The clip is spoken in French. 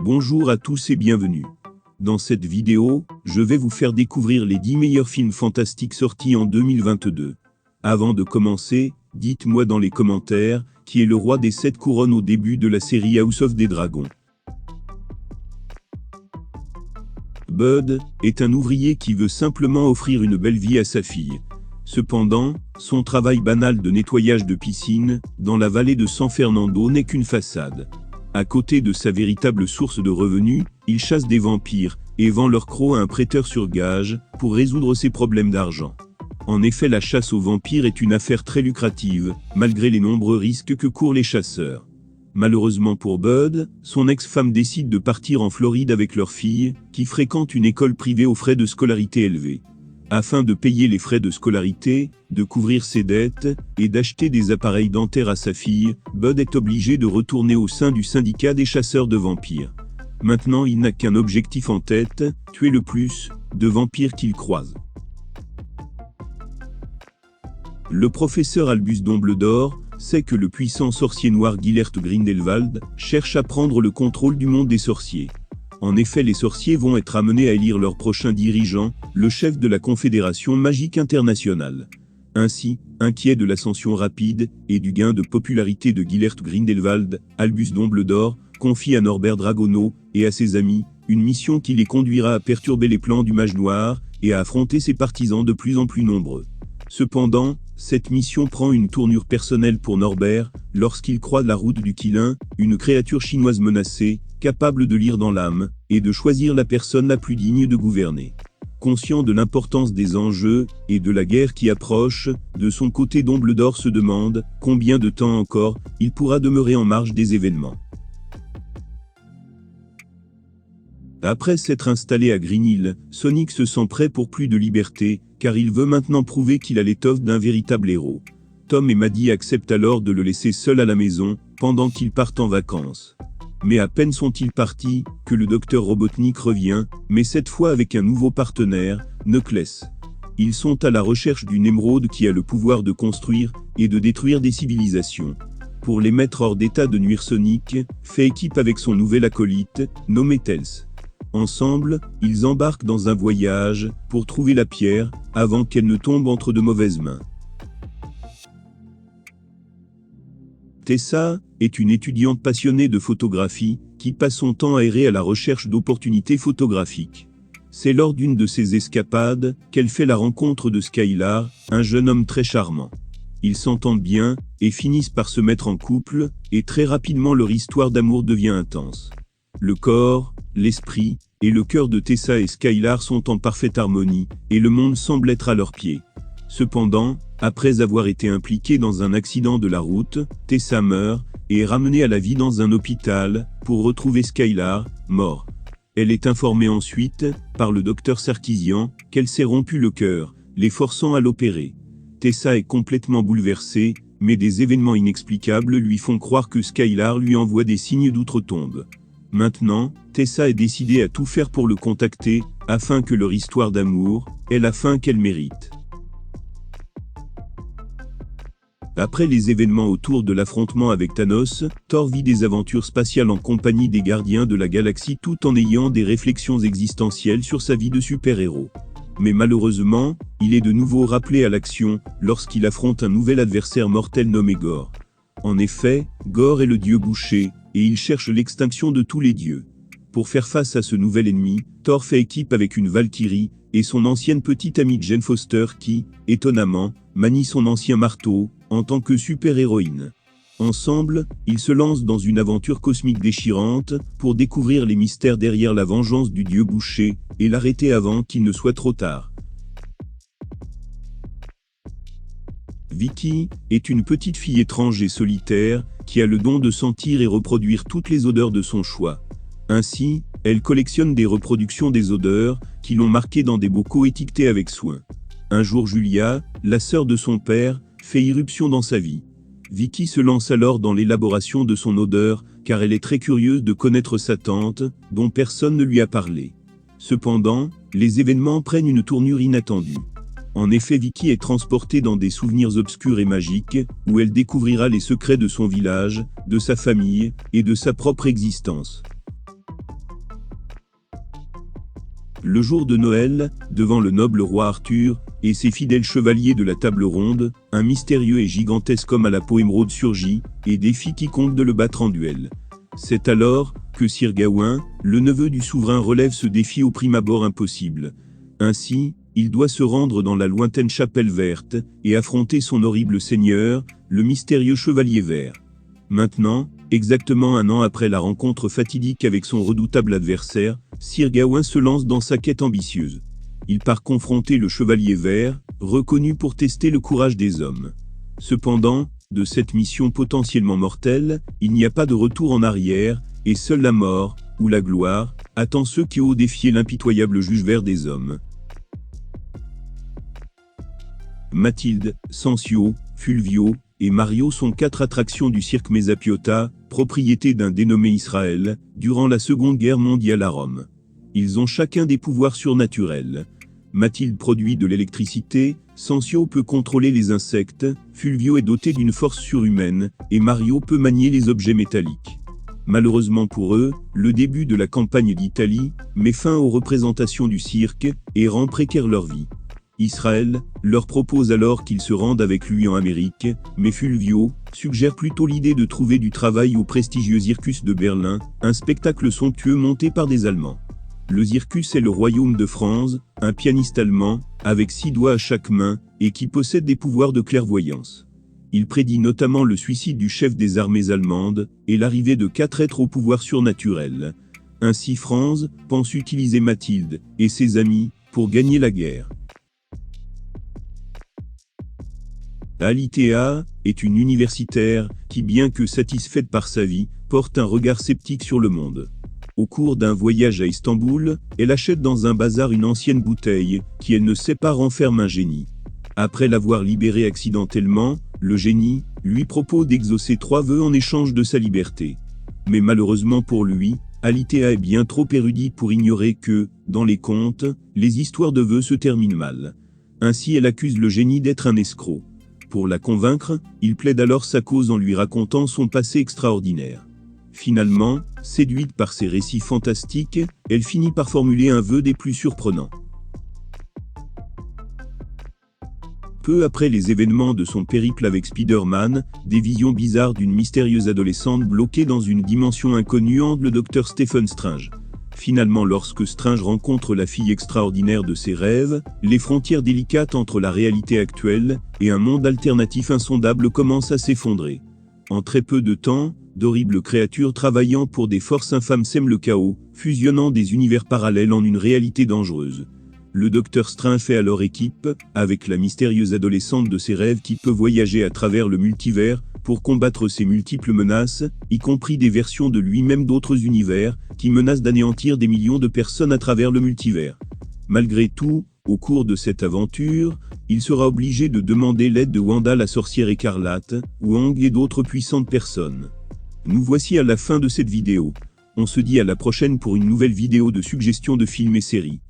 Bonjour à tous et bienvenue. Dans cette vidéo, je vais vous faire découvrir les 10 meilleurs films fantastiques sortis en 2022. Avant de commencer, dites-moi dans les commentaires, qui est le roi des 7 couronnes au début de la série House of the Dragon. Bud est un ouvrier qui veut simplement offrir une belle vie à sa fille. Cependant, son travail banal de nettoyage de piscine, dans la vallée de San Fernando n'est qu'une façade. À côté de sa véritable source de revenus, il chasse des vampires et vend leur croc à un prêteur sur gage pour résoudre ses problèmes d'argent. En effet, la chasse aux vampires est une affaire très lucrative, malgré les nombreux risques que courent les chasseurs. Malheureusement pour Bud, son ex-femme décide de partir en Floride avec leur fille, qui fréquente une école privée aux frais de scolarité élevés. Afin de payer les frais de scolarité, de couvrir ses dettes, et d'acheter des appareils dentaires à sa fille, Bud est obligé de retourner au sein du syndicat des chasseurs de vampires. Maintenant il n'a qu'un objectif en tête, tuer le plus de vampires qu'il croise. Le professeur Albus Dumbledore sait que le puissant sorcier noir Gellert Grindelwald cherche à prendre le contrôle du monde des sorciers. En effet, les sorciers vont être amenés à élire leur prochain dirigeant, le chef de la Confédération magique internationale. Ainsi, inquiet de l'ascension rapide et du gain de popularité de Gellert Grindelwald, Albus Dumbledore confie à Norbert Dragono et à ses amis une mission qui les conduira à perturber les plans du mage noir et à affronter ses partisans de plus en plus nombreux. Cependant, cette mission prend une tournure personnelle pour Norbert lorsqu'il croise la route du Qilin, une créature chinoise menacée, capable de lire dans l'âme, et de choisir la personne la plus digne de gouverner. Conscient de l'importance des enjeux, et de la guerre qui approche, de son côté Dumbledore se demande combien de temps encore il pourra demeurer en marge des événements. Après s'être installé à Green Hill, Sonic se sent prêt pour plus de liberté, car il veut maintenant prouver qu'il a l'étoffe d'un véritable héros. Tom et Maddie acceptent alors de le laisser seul à la maison, pendant qu'ils partent en vacances. Mais à peine sont-ils partis, que le docteur Robotnik revient, mais cette fois avec un nouveau partenaire, Knuckles. Ils sont à la recherche d'une émeraude qui a le pouvoir de construire et de détruire des civilisations. Pour les mettre hors d'état de nuire, Sonic fait équipe avec son nouvel acolyte, nommé Tails. Ensemble, ils embarquent dans un voyage pour trouver la pierre, avant qu'elle ne tombe entre de mauvaises mains. Tessa est une étudiante passionnée de photographie qui passe son temps à errer à la recherche d'opportunités photographiques. C'est lors d'une de ses escapades qu'elle fait la rencontre de Skylar, un jeune homme très charmant. Ils s'entendent bien et finissent par se mettre en couple, et très rapidement leur histoire d'amour devient intense. Le corps, l'esprit et le cœur de Tessa et Skylar sont en parfaite harmonie, et le monde semble être à leurs pieds. Cependant, après avoir été impliquée dans un accident de la route, Tessa meurt et est ramenée à la vie dans un hôpital pour retrouver Skylar, mort. Elle est informée ensuite, par le docteur Sarkisian, qu'elle s'est rompu le cœur, les forçant à l'opérer. Tessa est complètement bouleversée, mais des événements inexplicables lui font croire que Skylar lui envoie des signes d'outre-tombe. Maintenant, Tessa est décidée à tout faire pour le contacter, afin que leur histoire d'amour ait la fin qu'elle mérite. Après les événements autour de l'affrontement avec Thanos, Thor vit des aventures spatiales en compagnie des gardiens de la galaxie tout en ayant des réflexions existentielles sur sa vie de super-héros. Mais malheureusement, il est de nouveau rappelé à l'action lorsqu'il affronte un nouvel adversaire mortel nommé Gorr. En effet, Gorr est le dieu boucher, et il cherche l'extinction de tous les dieux. Pour faire face à ce nouvel ennemi, Thor fait équipe avec une Valkyrie et son ancienne petite amie Jane Foster qui, étonnamment, manie son ancien marteau en tant que super-héroïne. Ensemble, ils se lancent dans une aventure cosmique déchirante pour découvrir les mystères derrière la vengeance du dieu boucher et l'arrêter avant qu'il ne soit trop tard. Vicky est une petite fille étrange et solitaire qui a le don de sentir et reproduire toutes les odeurs de son choix. Ainsi, elle collectionne des reproductions des odeurs qui l'ont marquée dans des bocaux étiquetés avec soin. Un jour, Julia, la sœur de son père, fait irruption dans sa vie. Vicky se lance alors dans l'élaboration de son odeur, car elle est très curieuse de connaître sa tante, dont personne ne lui a parlé. Cependant, les événements prennent une tournure inattendue. En effet, Vicky est transportée dans des souvenirs obscurs et magiques, où elle découvrira les secrets de son village, de sa famille, et de sa propre existence. Le jour de Noël, devant le noble roi Arthur et ses fidèles chevaliers de la table ronde, un mystérieux et gigantesque homme à la peau émeraude surgit et défie quiconque de le battre en duel. C'est alors que Sir Gawain, le neveu du souverain, relève ce défi au prime abord impossible. Ainsi, il doit se rendre dans la lointaine chapelle verte et affronter son horrible seigneur, le mystérieux chevalier vert. Maintenant, exactement un an après la rencontre fatidique avec son redoutable adversaire, Sir Gawain se lance dans sa quête ambitieuse. Il part confronter le chevalier vert, reconnu pour tester le courage des hommes. Cependant, de cette mission potentiellement mortelle, il n'y a pas de retour en arrière, et seule la mort, ou la gloire, attend ceux qui osent défier l'impitoyable juge vert des hommes. Mathilde, Sancio, Fulvio et Mario sont 4 attractions du cirque Mezzapiota, propriété d'un dénommé Israël, durant la Seconde Guerre mondiale à Rome. Ils ont chacun des pouvoirs surnaturels. Mathilde produit de l'électricité, Sancio peut contrôler les insectes, Fulvio est doté d'une force surhumaine, et Mario peut manier les objets métalliques. Malheureusement pour eux, le début de la campagne d'Italie met fin aux représentations du cirque et rend précaire leur vie. Israël leur propose alors qu'ils se rendent avec lui en Amérique, mais Fulvio suggère plutôt l'idée de trouver du travail au prestigieux Circus de Berlin, un spectacle somptueux monté par des Allemands. Le Circus est le royaume de Franz, un pianiste allemand, avec 6 doigts à chaque main, et qui possède des pouvoirs de clairvoyance. Il prédit notamment le suicide du chef des armées allemandes, et l'arrivée de 4 êtres au pouvoir surnaturel. Ainsi Franz pense utiliser Mathilde et ses amis pour gagner la guerre. Alitea est une universitaire qui, bien que satisfaite par sa vie, porte un regard sceptique sur le monde. Au cours d'un voyage à Istanbul, elle achète dans un bazar une ancienne bouteille qui, elle ne sait pas, renferme un génie. Après l'avoir libéré accidentellement, le génie lui propose d'exaucer 3 vœux en échange de sa liberté. Mais malheureusement pour lui, Alitea est bien trop érudite pour ignorer que, dans les contes, les histoires de vœux se terminent mal. Ainsi elle accuse le génie d'être un escroc. Pour la convaincre, il plaide alors sa cause en lui racontant son passé extraordinaire. Finalement, séduite par ses récits fantastiques, elle finit par formuler un vœu des plus surprenants. Peu après les événements de son périple avec Spider-Man, des visions bizarres d'une mystérieuse adolescente bloquée dans une dimension inconnue hantent le Dr Stephen Strange. Finalement, lorsque Strange rencontre la fille extraordinaire de ses rêves, les frontières délicates entre la réalité actuelle et un monde alternatif insondable commencent à s'effondrer. En très peu de temps, d'horribles créatures travaillant pour des forces infâmes sèment le chaos, fusionnant des univers parallèles en une réalité dangereuse. Le Docteur Strange fait alors équipe avec la mystérieuse adolescente de ses rêves qui peut voyager à travers le multivers pour combattre ces multiples menaces, y compris des versions de lui-même d'autres univers, qui menacent d'anéantir des millions de personnes à travers le multivers. Malgré tout, au cours de cette aventure, il sera obligé de demander l'aide de Wanda la sorcière écarlate, Wong et d'autres puissantes personnes. Nous voici à la fin de cette vidéo. On se dit à la prochaine pour une nouvelle vidéo de suggestions de films et séries.